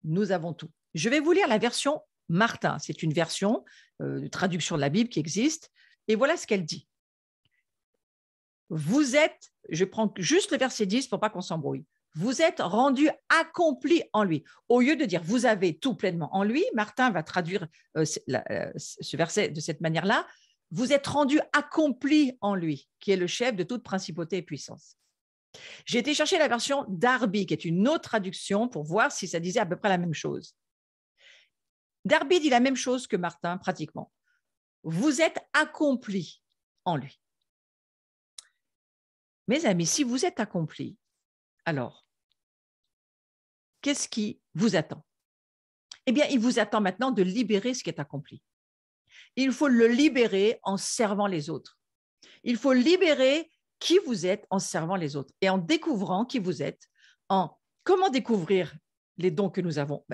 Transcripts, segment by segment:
nous avons tout. Je vais vous lire la version Martin. C'est une version de traduction de la Bible qui existe. Et voilà ce qu'elle dit. Vous êtes, je prends juste le verset 10 pour pas qu'on s'embrouille. Vous êtes rendus accomplis en lui. Au lieu de dire vous avez tout pleinement en lui, Martin va traduire ce verset de cette manière-là. Vous êtes rendus accomplis en lui, qui est le chef de toute principauté et puissance. J'ai été chercher la version Darby, qui est une autre traduction, pour voir si ça disait à peu près la même chose. Darby dit la même chose que Martin, pratiquement. Vous êtes accomplis en lui. Mes amis, si vous êtes accomplis, alors, qu'est-ce qui vous attend? Eh bien, il vous attend maintenant de libérer ce qui est accompli. Il faut le libérer en servant les autres. Il faut libérer qui vous êtes en servant les autres et en découvrant qui vous êtes. Comment découvrir les dons que nous avons?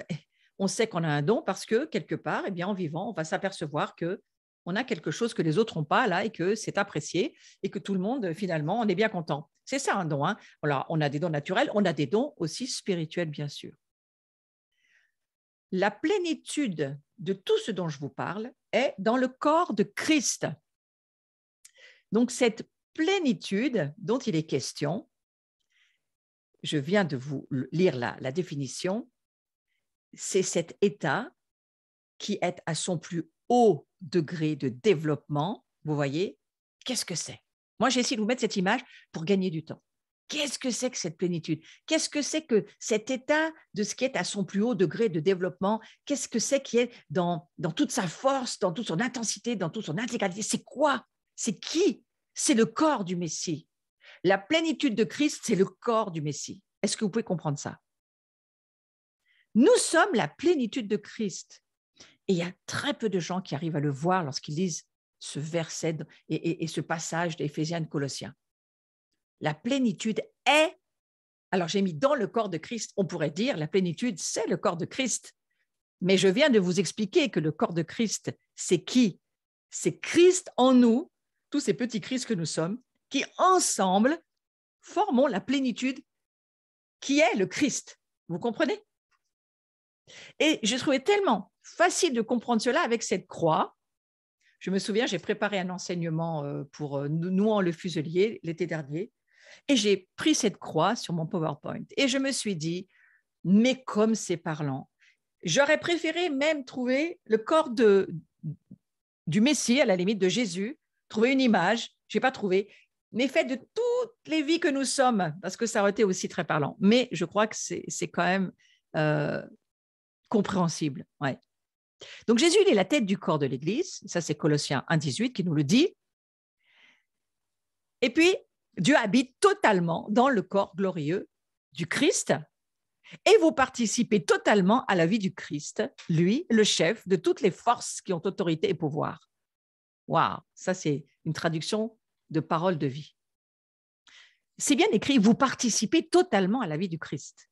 On sait qu'on a un don parce que, quelque part, eh bien, en vivant, on va s'apercevoir qu'on a quelque chose que les autres n'ont pas là et que c'est apprécié et que tout le monde, finalement, on est bien content. C'est ça un don. Hein. Alors, on a des dons naturels, on a des dons aussi spirituels, bien sûr. La plénitude de tout ce dont je vous parle est dans le corps de Christ. Donc, cette plénitude dont il est question, je viens de vous lire la définition, c'est cet état qui est à son plus haut degré de développement. Vous voyez, qu'est-ce que c'est? Moi, j'ai essayé de vous mettre cette image pour gagner du temps. Qu'est-ce que c'est que cette plénitude? Qu'est-ce que c'est que cet état de ce qui est à son plus haut degré de développement? Qu'est-ce que c'est qui est dans toute sa force, dans toute son intensité, dans toute son intégralité? C'est quoi? C'est qui? C'est le corps du Messie. La plénitude de Christ, c'est le corps du Messie. Est-ce que vous pouvez comprendre ça? Nous sommes la plénitude de Christ. Et il y a très peu de gens qui arrivent à le voir lorsqu'ils lisent ce verset et ce passage d'Éphésiens et de Colossiens. La plénitude est, alors j'ai mis dans le corps de Christ, on pourrait dire la plénitude, c'est le corps de Christ. Mais je viens de vous expliquer que le corps de Christ, c'est qui? C'est Christ en nous, tous ces petits Christ que nous sommes, qui ensemble formons la plénitude qui est le Christ. Vous comprenez? Et je trouvais tellement facile de comprendre cela avec cette croix. Je me souviens, j'ai préparé un enseignement pour nouant le fuselier l'été dernier et j'ai pris cette croix sur mon PowerPoint et je me suis dit, mais comme c'est parlant, j'aurais préféré même trouver le corps du Messie, à la limite de Jésus, trouver une image, je n'ai pas trouvé, mais fait de toutes les vies que nous sommes, parce que ça aurait été aussi très parlant. Mais je crois que c'est quand même compréhensible. Ouais. Donc Jésus, il est la tête du corps de l'Église, ça c'est Colossiens 1,18 qui nous le dit. Et puis, Dieu habite totalement dans le corps glorieux du Christ et vous participez totalement à la vie du Christ, lui, le chef de toutes les forces qui ont autorité et pouvoir. Waouh, ça c'est une traduction de parole de vie. C'est bien écrit, vous participez totalement à la vie du Christ.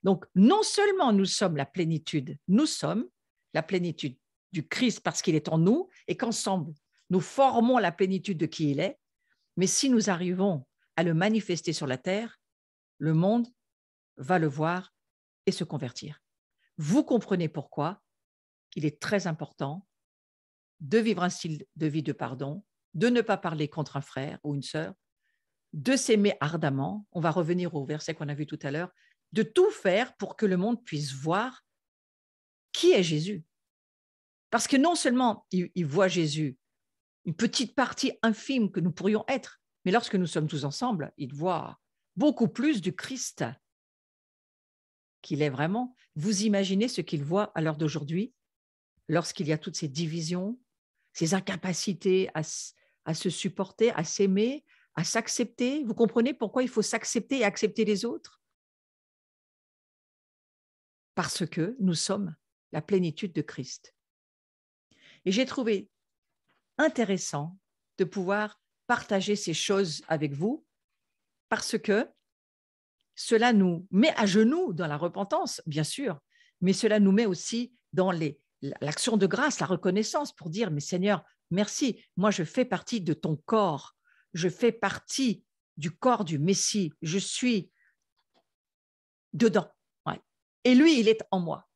Donc, non seulement nous sommes la plénitude, nous sommes la plénitude du Christ parce qu'il est en nous et qu'ensemble, nous formons la plénitude de qui il est, mais si nous arrivons à le manifester sur la terre, le monde va le voir et se convertir. Vous comprenez pourquoi il est très important de vivre un style de vie de pardon, de ne pas parler contre un frère ou une sœur, de s'aimer ardemment. On va revenir au verset qu'on a vu tout à l'heure, de tout faire pour que le monde puisse voir qui est Jésus. Parce que non seulement il voit Jésus, une petite partie infime que nous pourrions être, mais lorsque nous sommes tous ensemble, il voit beaucoup plus du Christ qu'il est vraiment. Vous imaginez ce qu'il voit à l'heure d'aujourd'hui, lorsqu'il y a toutes ces divisions, ces incapacités à se supporter, à s'aimer, à s'accepter. Vous comprenez pourquoi il faut s'accepter et accepter les autres? Parce que nous sommes la plénitude de Christ. Et j'ai trouvé intéressant de pouvoir partager ces choses avec vous parce que cela nous met à genoux dans la repentance, bien sûr, mais cela nous met aussi dans l'action de grâce, la reconnaissance pour dire, mais Seigneur, merci, moi je fais partie de ton corps, je fais partie du corps du Messie, je suis dedans. Ouais. et lui, il est en moi.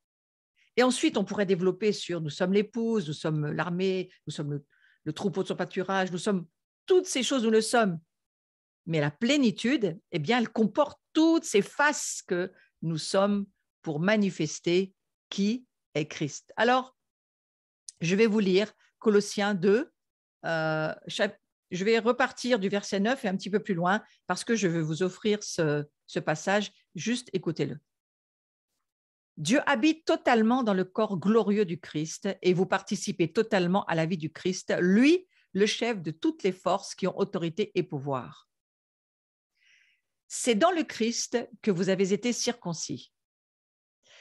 Et ensuite, on pourrait développer sur nous sommes l'épouse, nous sommes l'armée, nous sommes le troupeau de son pâturage, nous sommes toutes ces choses, nous le sommes. Mais la plénitude, eh bien, elle comporte toutes ces faces que nous sommes pour manifester qui est Christ. Alors, je vais vous lire Colossiens 2, je vais repartir du verset 9 et un petit peu plus loin parce que je veux vous offrir ce passage, juste écoutez-le. Dieu habite totalement dans le corps glorieux du Christ et vous participez totalement à la vie du Christ, lui, le chef de toutes les forces qui ont autorité et pouvoir. C'est dans le Christ que vous avez été circoncis.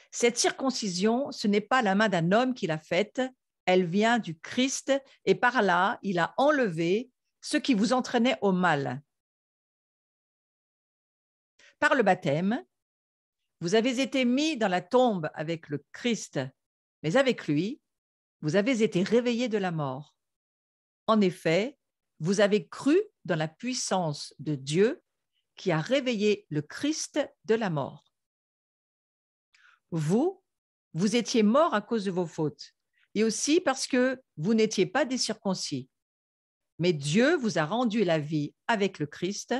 Cette circoncision, ce n'est pas la main d'un homme qui l'a faite, elle vient du Christ et par là, il a enlevé ce qui vous entraînait au mal. Par le baptême, vous avez été mis dans la tombe avec le Christ, mais avec lui, vous avez été réveillés de la mort. En effet, vous avez cru dans la puissance de Dieu qui a réveillé le Christ de la mort. Vous étiez morts à cause de vos fautes et aussi parce que vous n'étiez pas des circoncis. Mais Dieu vous a rendu la vie avec le Christ.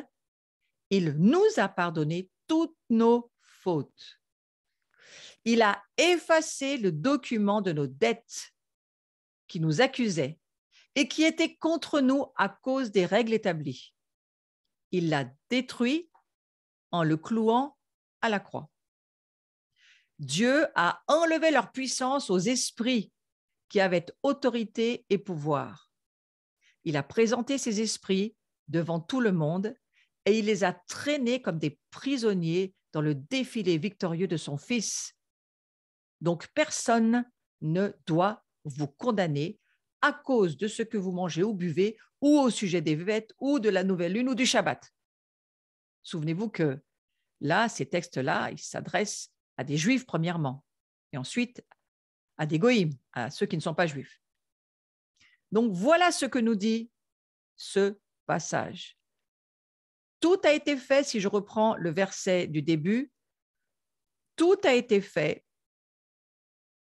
Il nous a pardonné toutes nos fautes. Il a effacé le document de nos dettes qui nous accusait et qui était contre nous à cause des règles établies. Il l'a détruit en le clouant à la croix. Dieu a enlevé leur puissance aux esprits qui avaient autorité et pouvoir. Il a présenté ces esprits devant tout le monde et il les a traînés comme des prisonniers dans le défilé victorieux de son Fils. Donc, personne ne doit vous condamner à cause de ce que vous mangez ou buvez, ou au sujet des fêtes, ou de la nouvelle lune, ou du Shabbat. Souvenez-vous que là, ces textes-là, ils s'adressent à des Juifs premièrement, et ensuite à des Goïms, à ceux qui ne sont pas Juifs. Donc, voilà ce que nous dit ce passage. Tout a été fait, si je reprends le verset du début, tout a été fait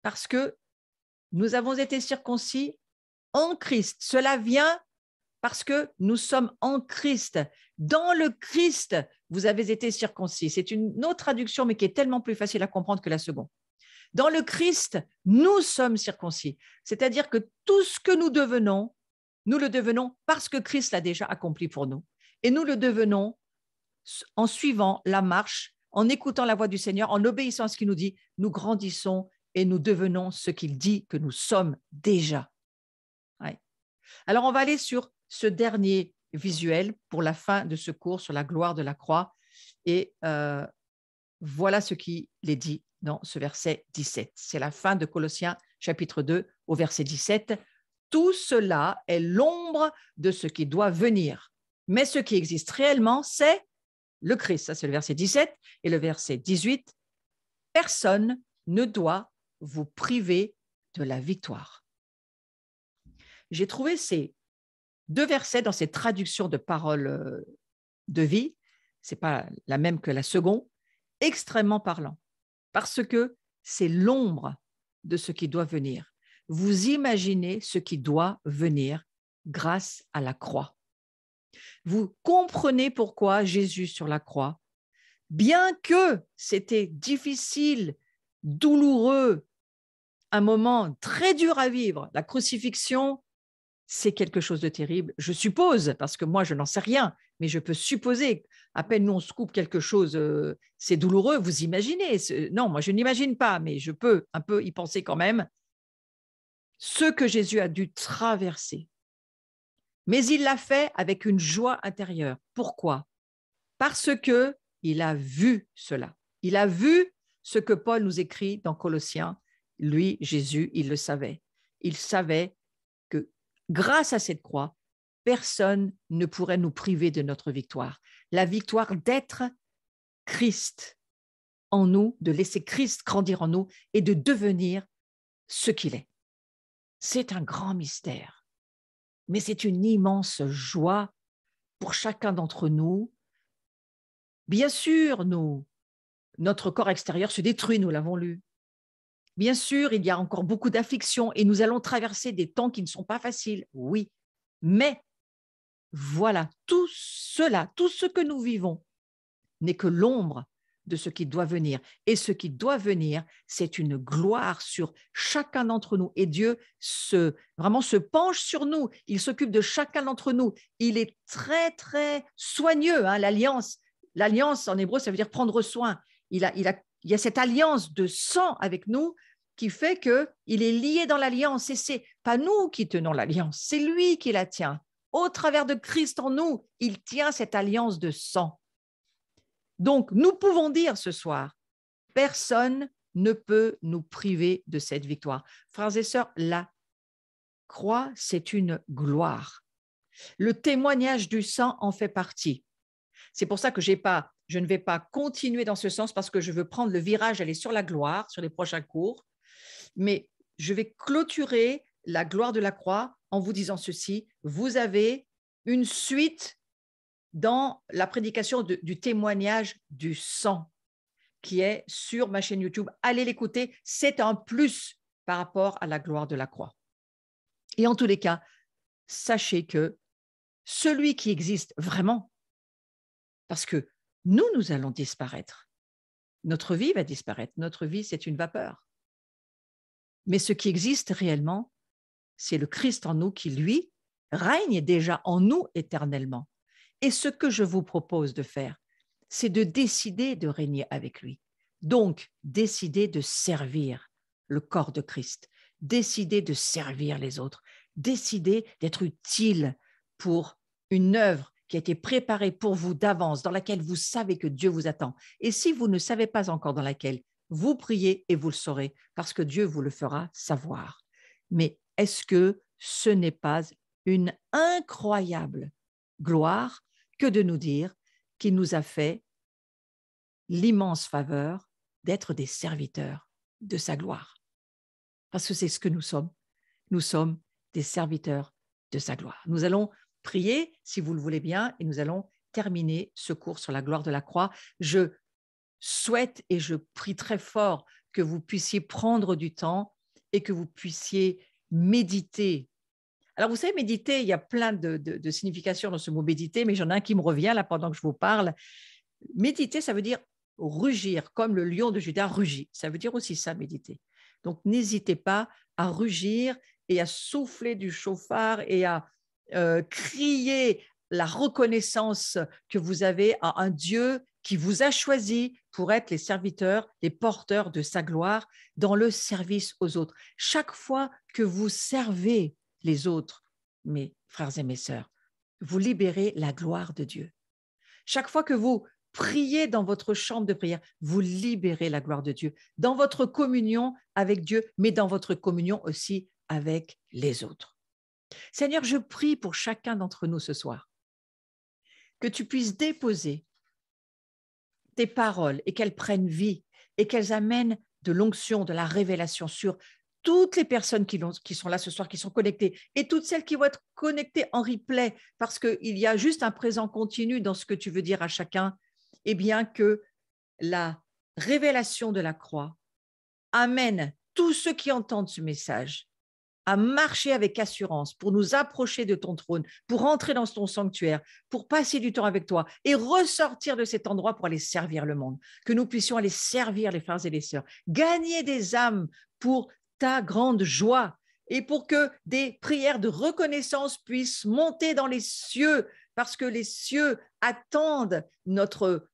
parce que nous avons été circoncis en Christ. Cela vient parce que nous sommes en Christ. Dans le Christ, vous avez été circoncis. C'est une autre traduction, mais qui est tellement plus facile à comprendre que la seconde. Dans le Christ, nous sommes circoncis. C'est-à-dire que tout ce que nous devenons, nous le devenons parce que Christ l'a déjà accompli pour nous. Et nous le devenons en suivant la marche, en écoutant la voix du Seigneur, en obéissant à ce qu'il nous dit, nous grandissons et nous devenons ce qu'il dit que nous sommes déjà. Ouais. Alors, on va aller sur ce dernier visuel pour la fin de ce cours sur la gloire de la croix. Et voilà ce qu'il est dit dans ce verset 17. C'est la fin de Colossiens chapitre 2 au verset 17. Tout cela est l'ombre de ce qui doit venir. Mais ce qui existe réellement, c'est le Christ. Ça, c'est le verset 17. Et le verset 18. Personne ne doit vous priver de la victoire. J'ai trouvé ces deux versets dans ces traductions de paroles de vie, ce n'est pas la même que la seconde, extrêmement parlant, parce que c'est l'ombre de ce qui doit venir. Vous imaginez ce qui doit venir grâce à la croix. Vous comprenez pourquoi Jésus sur la croix, bien que c'était difficile, douloureux, un moment très dur à vivre, la crucifixion, c'est quelque chose de terrible, je suppose, parce que moi, je n'en sais rien, mais je peux supposer. À peine nous, on se coupe quelque chose, c'est douloureux, vous imaginez. Non, moi, je n'imagine pas, mais je peux un peu y penser quand même. Ce que Jésus a dû traverser. Mais il l'a fait avec une joie intérieure. Pourquoi? Parce qu'il a vu cela. Il a vu ce que Paul nous écrit dans Colossiens. Lui, Jésus, il le savait. Il savait que grâce à cette croix, personne ne pourrait nous priver de notre victoire. La victoire d'être Christ en nous, de laisser Christ grandir en nous et de devenir ce qu'il est. C'est un grand mystère, mais c'est une immense joie pour chacun d'entre nous. Bien sûr, nous notre corps extérieur se détruit, nous l'avons lu. Bien sûr, il y a encore beaucoup d'afflictions et nous allons traverser des temps qui ne sont pas faciles, oui. Mais voilà, tout cela, tout ce que nous vivons n'est que l'ombre de ce qui doit venir. Et ce qui doit venir, c'est une gloire sur chacun d'entre nous. Et Dieu vraiment se penche sur nous. Il s'occupe de chacun d'entre nous. Il est très, très soigneux. Hein, l'alliance, en hébreu, ça veut dire prendre soin. Il y a cette alliance de sang avec nous qui fait qu'il est lié dans l'alliance. Et ce n'est pas nous qui tenons l'alliance, c'est lui qui la tient. Au travers de Christ en nous, il tient cette alliance de sang. Donc, nous pouvons dire ce soir, personne ne peut nous priver de cette victoire. Frères et sœurs, la croix, c'est une gloire. Le témoignage du sang en fait partie. C'est pour ça que je ne vais pas continuer dans ce sens parce que je veux prendre le virage, aller sur la gloire, sur les prochains cours. Mais je vais clôturer la gloire de la croix en vous disant ceci. Vous avez une suite dans la prédication du témoignage du sang qui est sur ma chaîne YouTube. Allez l'écouter, c'est un plus par rapport à la gloire de la croix. Et en tous les cas, sachez que celui qui existe vraiment, parce que nous allons disparaître. Notre vie va disparaître. Notre vie, c'est une vapeur. Mais ce qui existe réellement, c'est le Christ en nous qui, lui, règne déjà en nous éternellement. Et ce que je vous propose de faire, c'est de décider de régner avec lui. Donc, décider de servir le corps de Christ, décider de servir les autres, décider d'être utile pour une œuvre qui a été préparée pour vous d'avance, dans laquelle vous savez que Dieu vous attend. Et si vous ne savez pas encore dans laquelle, vous priez et vous le saurez, parce que Dieu vous le fera savoir. Mais est-ce que ce n'est pas une incroyable gloire que de nous dire qu'il nous a fait l'immense faveur d'être des serviteurs de sa gloire. Parce que c'est ce que nous sommes. Nous sommes des serviteurs de sa gloire. Nous allons prier, si vous le voulez bien, et nous allons terminer ce cours sur la gloire de la croix. Je souhaite et je prie très fort que vous puissiez prendre du temps et que vous puissiez méditer. Alors, vous savez, méditer, il y a plein de significations dans ce mot méditer, mais j'en ai un qui me revient là pendant que je vous parle. Méditer, ça veut dire rugir, comme le lion de Juda rugit. Ça veut dire aussi ça, méditer. Donc, n'hésitez pas à rugir et à souffler du chauffard et à crier la reconnaissance que vous avez à un Dieu qui vous a choisi pour être les serviteurs, les porteurs de sa gloire dans le service aux autres. Chaque fois que vous servez les autres, mes frères et mes sœurs, vous libérez la gloire de Dieu. Chaque fois que vous priez dans votre chambre de prière, vous libérez la gloire de Dieu dans votre communion avec Dieu, mais dans votre communion aussi avec les autres. Seigneur, je prie pour chacun d'entre nous ce soir, que tu puisses déposer tes paroles et qu'elles prennent vie et qu'elles amènent de l'onction, de la révélation sur toutes les personnes qui sont là ce soir, qui sont connectées, et toutes celles qui vont être connectées en replay, parce qu'il y a juste un présent continu dans ce que tu veux dire à chacun, et bien que la révélation de la croix amène tous ceux qui entendent ce message à marcher avec assurance pour nous approcher de ton trône, pour entrer dans ton sanctuaire, pour passer du temps avec toi et ressortir de cet endroit pour aller servir le monde, que nous puissions aller servir les frères et les sœurs, gagner des âmes pour ta grande joie et pour que des prières de reconnaissance puissent monter dans les cieux, parce que les cieux attendent notre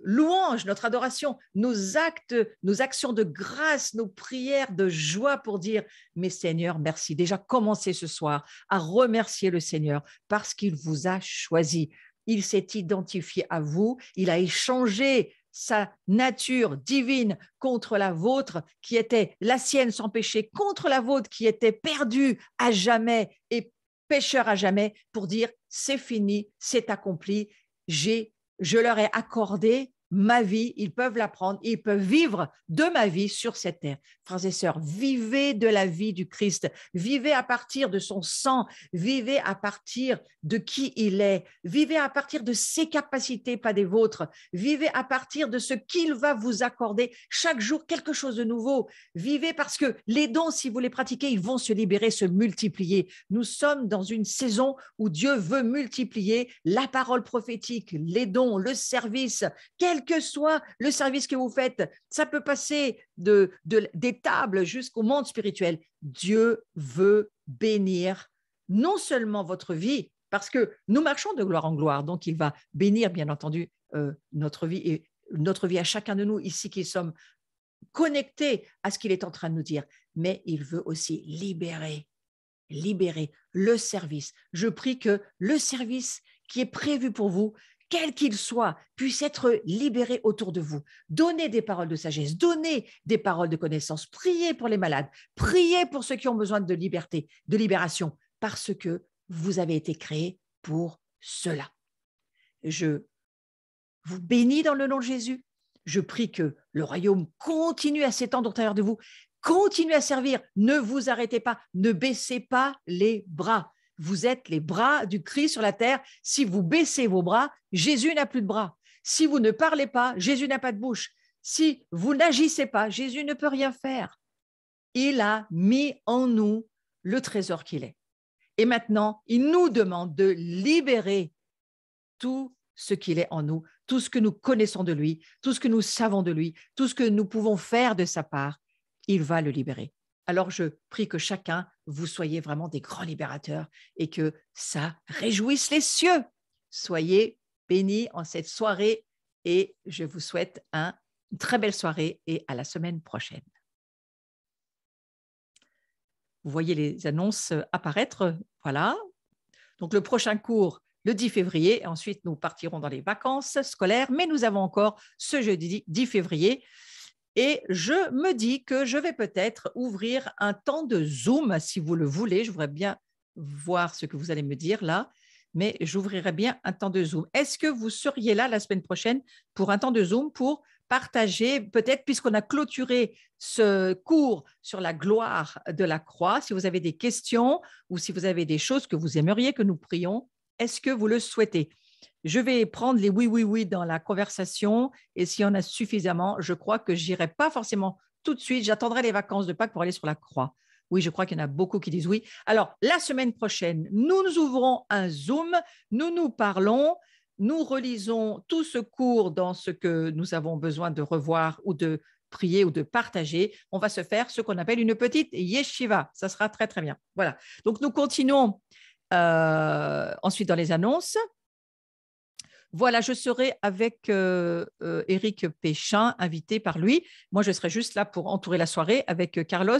louange, notre adoration, nos actes, nos actions de grâce, nos prières de joie pour dire « Mais Seigneur, merci ». Déjà commencez ce soir à remercier le Seigneur parce qu'il vous a choisi. Il s'est identifié à vous, il a échangé sa nature divine contre la vôtre qui était la sienne sans péché, contre la vôtre qui était perdue à jamais et pécheur à jamais, pour dire c'est fini, c'est accompli, je leur ai accordé ma vie, ils peuvent la prendre, ils peuvent vivre de ma vie sur cette terre. Frères et sœurs, vivez de la vie du Christ, vivez à partir de son sang, vivez à partir de qui il est, vivez à partir de ses capacités, pas des vôtres, vivez à partir de ce qu'il va vous accorder chaque jour, quelque chose de nouveau. Vivez parce que les dons, si vous les pratiquez, ils vont se libérer, se multiplier. Nous sommes dans une saison où Dieu veut multiplier la parole prophétique, les dons, le service, quel que soit le service que vous faites. Ça peut passer des tables jusqu'au monde spirituel. Dieu veut bénir non seulement votre vie, parce que nous marchons de gloire en gloire, donc il va bénir, bien entendu, notre vie et notre vie à chacun de nous ici qui sommes connectés à ce qu'il est en train de nous dire, mais il veut aussi libérer le service. Je prie que le service qui est prévu pour vous, quel qu'il soit, puisse être libéré autour de vous. Donnez des paroles de sagesse, donnez des paroles de connaissance, priez pour les malades, priez pour ceux qui ont besoin de liberté, de libération, parce que vous avez été créés pour cela. Je vous bénis dans le nom de Jésus. Je prie que le royaume continue à s'étendre au travers de vous. Continuez à servir. Ne vous arrêtez pas. Ne baissez pas les bras. Vous êtes les bras du Christ sur la terre. Si vous baissez vos bras, Jésus n'a plus de bras. Si vous ne parlez pas, Jésus n'a pas de bouche. Si vous n'agissez pas, Jésus ne peut rien faire. Il a mis en nous le trésor qu'il est. Et maintenant, il nous demande de libérer tout ce qu'il est en nous, tout ce que nous connaissons de lui, tout ce que nous savons de lui, tout ce que nous pouvons faire de sa part. Il va le libérer. Alors, je prie que chacun, vous soyez vraiment des grands libérateurs et que ça réjouisse les cieux. Soyez bénis en cette soirée et je vous souhaite une très belle soirée et à la semaine prochaine. Vous voyez les annonces apparaître. Voilà. Donc, le prochain cours, le 10 février. Et ensuite, nous partirons dans les vacances scolaires, mais nous avons encore ce jeudi 10 février. Et je me dis que je vais peut-être ouvrir un temps de Zoom, si vous le voulez. Je voudrais bien voir ce que vous allez me dire là, mais j'ouvrirai bien un temps de Zoom. Est-ce que vous seriez là la semaine prochaine pour un temps de Zoom pour partager, peut-être puisqu'on a clôturé ce cours sur la gloire de la croix, si vous avez des questions ou si vous avez des choses que vous aimeriez que nous prions, est-ce que vous le souhaitez ? Je vais prendre les oui, oui, oui dans la conversation et s'il y en a suffisamment, je crois que je n'irai pas forcément tout de suite. J'attendrai les vacances de Pâques pour aller sur la croix. Oui, je crois qu'il y en a beaucoup qui disent oui. Alors, la semaine prochaine, nous ouvrons un Zoom, nous parlons, nous relisons tout ce cours dans ce que nous avons besoin de revoir ou de prier ou de partager. On va se faire ce qu'on appelle une petite yeshiva. Ça sera très, très bien. Voilà. Donc, nous continuons ensuite dans les annonces. Voilà, je serai avec Éric Péchin, invité par lui. Moi, je serai juste là pour entourer la soirée avec Carlos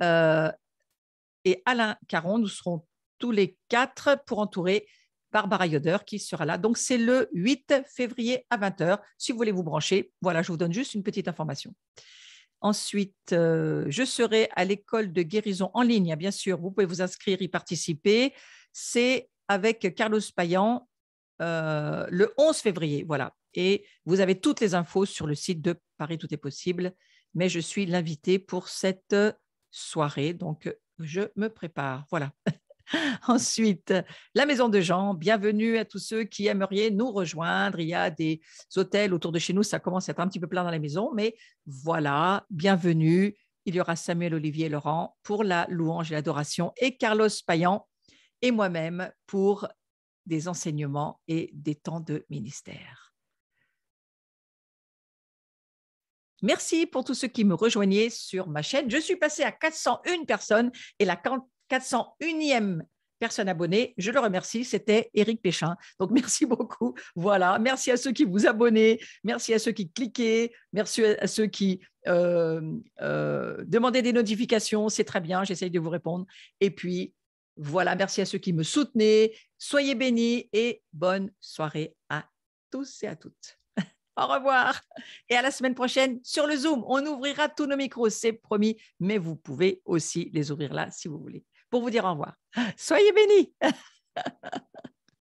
et Alain Caron. Nous serons tous les quatre pour entourer Barbara Yoder qui sera là. Donc, c'est le 8 février à 20h. Si vous voulez vous brancher, voilà, je vous donne juste une petite information. Ensuite, je serai à l'école de guérison en ligne, bien sûr. Vous pouvez vous inscrire, y participer. C'est avec Carlos Payan. Le 11 février, voilà. Et vous avez toutes les infos sur le site de Paris Tout est possible, mais je suis l'invité pour cette soirée, donc je me prépare, voilà. Ensuite, la Maison de Jean, bienvenue à tous ceux qui aimeraient nous rejoindre. Il y a des hôtels autour de chez nous, ça commence à être un petit peu plein dans la maison, mais voilà, bienvenue. Il y aura Samuel, Olivier et Laurent pour la louange et l'adoration et Carlos Payan et moi-même pour des enseignements et des temps de ministère. Merci pour tous ceux qui me rejoignaient sur ma chaîne. Je suis passée à 401 personnes et la 401e personne abonnée, je le remercie, c'était Éric Péchin. Donc, merci beaucoup. Voilà, merci à ceux qui vous abonnez, merci à ceux qui cliquaient, merci à ceux qui demandaient des notifications. C'est très bien, j'essaye de vous répondre. Et puis, voilà, merci à ceux qui me soutenaient. Soyez bénis et bonne soirée à tous et à toutes. Au revoir et à la semaine prochaine sur le Zoom. On ouvrira tous nos micros, c'est promis, mais vous pouvez aussi les ouvrir là si vous voulez pour vous dire au revoir. Soyez bénis.